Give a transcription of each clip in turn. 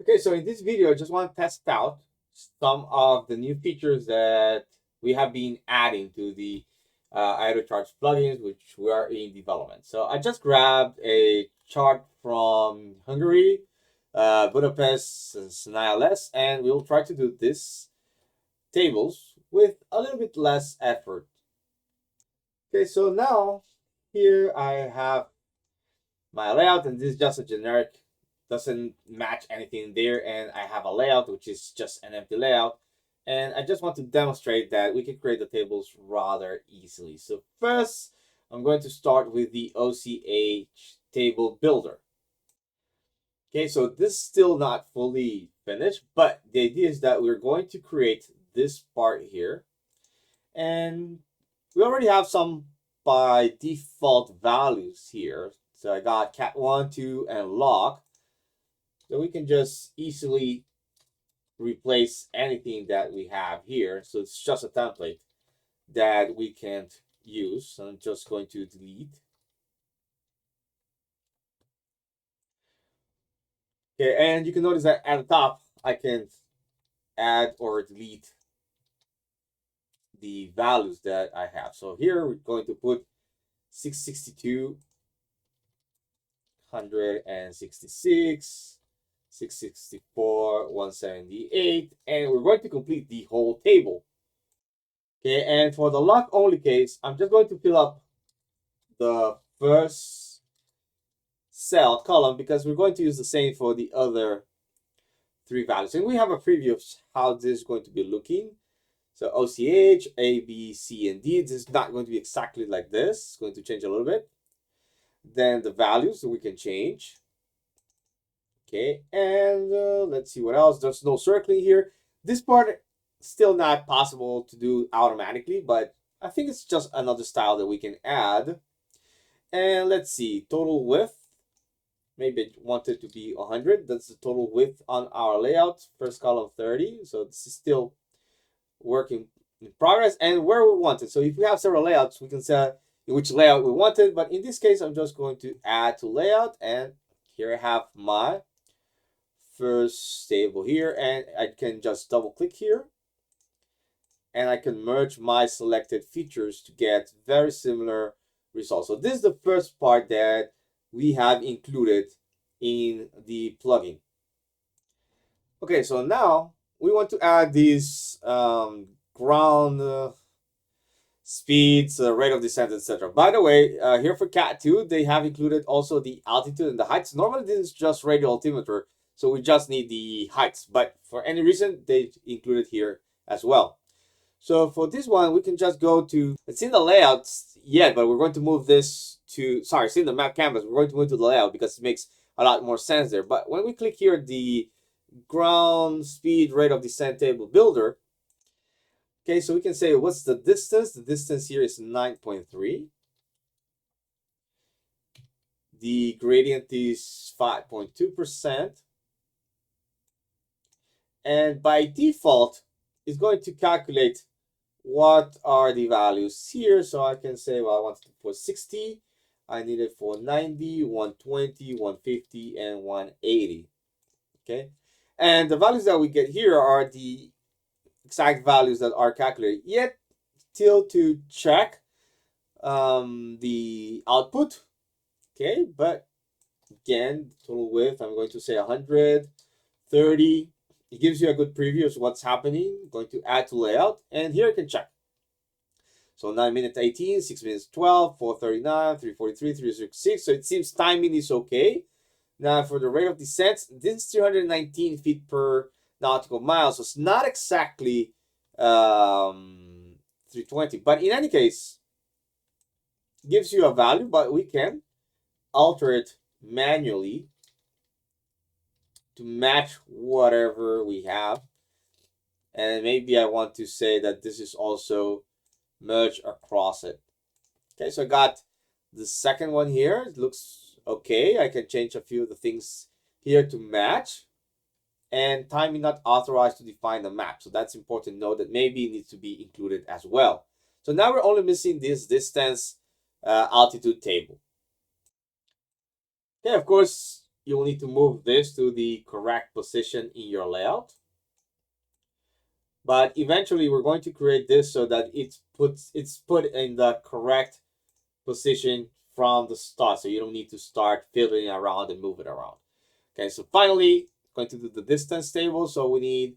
Okay, so in this video, I just want to test out some of the new features that we have been adding to the AeroCharting plugins, which we are in development. So I just grabbed a chart from Hungary, Budapest, SNILS, and we'll try to do this tables with a little bit less effort. Okay, so now here I have my layout, and this is just a generic, doesn't match anything there, and I have a layout which is just an empty layout, and I just want to demonstrate that we can create the tables rather easily. So first I'm going to start with the OCH table builder. Okay, so this is still not fully finished, but the idea is that we're going to create this part here, and we already have some by default values here. So I got cat 1, 2, and log. So we can just easily replace anything that we have here. So it's just a template that we can't use. So I'm just going to delete. Okay, and you can notice that at the top, I can add or delete the values that I have. So here we're going to put 662, 166, 664, 178, and we're going to complete the whole table. Okay, and for the log only case, I'm just going to fill up the first cell column because we're going to use the same for the other three values. And we have a preview of how this is going to be looking. So OCH, A, B, C, and D. This is not going to be exactly like this. It's going to change a little bit. Then the values that we can change. Okay, and let's see what else. There's no circling here. This part still not possible to do automatically, but I think it's just another style that we can add. And let's see, total width. Maybe I want it to be 100. That's the total width on our layout. First column 30. So this is still working in progress and where we want it. So if we have several layouts, we can set which layout we want it. But in this case, I'm just going to add to layout, and here I have my first table here, and I can just double click here, and I can merge my selected features to get very similar results. So this is the first part that we have included in the plugin. Okay, so now we want to add these ground speeds, rate of descent, etc. By the way, here for Cat 2, they have included also the altitude and the heights. Normally this is just radial altimeter, so we just need the heights, but for any reason they included here as well. So for this one, we can just go to, it's in the layouts yet, but we're going to move this to, sorry, it's in the map canvas. We're going to move to the layout because it makes a lot more sense there. But when we click here, the ground speed rate of descent table builder, okay, so we can say, what's the distance? The distance here is 9.3. The gradient is 5.2%. And by default, it's going to calculate what are the values here. So I can say, well, I want it for 60. I need it for 90, 120, 150, and 180. Okay. And the values that we get here are the exact values that are calculated. Yet, still to check the output. Okay. But again, total width, I'm going to say 100, 30. It gives you a good preview of what's happening. I'm going to add to layout, and here I can check. So 9 minutes 18, 6 minutes 12, 4:39, 3:43, 3:66. So it seems timing is okay. Now for the rate of descent, this is 319 feet per nautical mile. So it's not exactly 320. But in any case, it gives you a value, but we can alter it manually to match whatever we have. And maybe I want to say that this is also merged across it. Okay, so I got the second one here. It looks okay. I can change a few of the things here to match. And timing not authorized to define the map. So that's important to know that maybe it needs to be included as well. So now we're only missing this distance altitude table. Okay, of course, you will need to move this to the correct position in your layout. But eventually we're going to create this so that it's put in the correct position from the start, so you don't need to start fiddling around and move it around. Okay, so finally going to do the distance table. So we need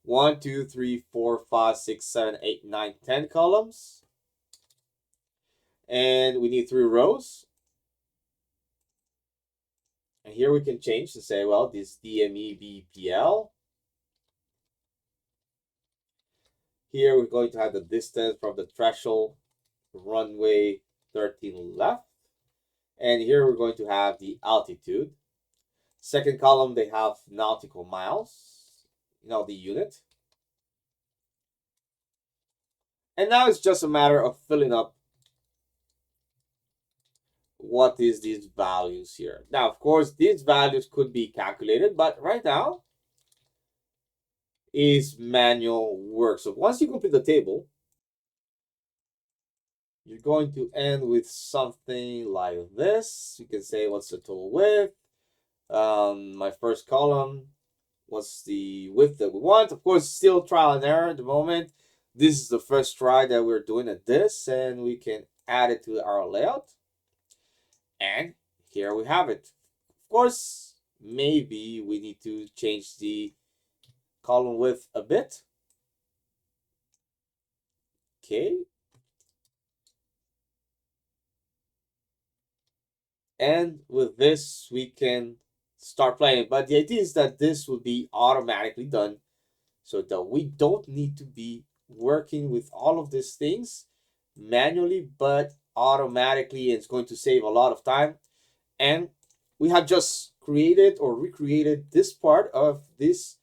1, 2, 3, 4, 5, 6, 7, 8, 9, 10 columns, and we need 3 rows. And here we can change to say, well, this DME-BPL. Here we're going to have the distance from the threshold runway 13 left. And here we're going to have the altitude. Second column, they have nautical miles, the unit. And now it's just a matter of filling up what is these values here. Now, of course, these values could be calculated, but right now is manual work. So once you complete the table, you're going to end with something like this. You can say, what's the total width? My first column, what's the width that we want? Of course, still trial and error at the moment. This is the first try that we're doing at this, and we can add it to our layout. And here we have it. Of course, maybe we need to change the column width a bit. Okay. And with this, we can start playing. But the idea is that this will be automatically done so that we don't need to be working with all of these things manually, but automatically. It's going to save a lot of time. And we have just created or recreated this part of this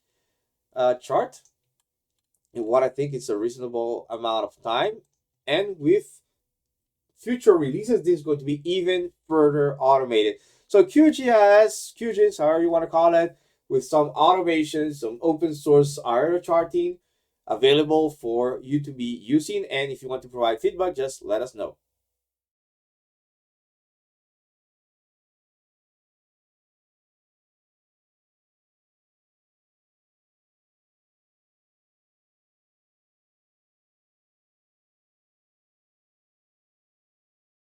chart in what I think is a reasonable amount of time. And with future releases, this is going to be even further automated. So QGIS, however you want to call it, with some automation, some open source AeroCharting available for you to be using. And if you want to provide feedback, just let us know.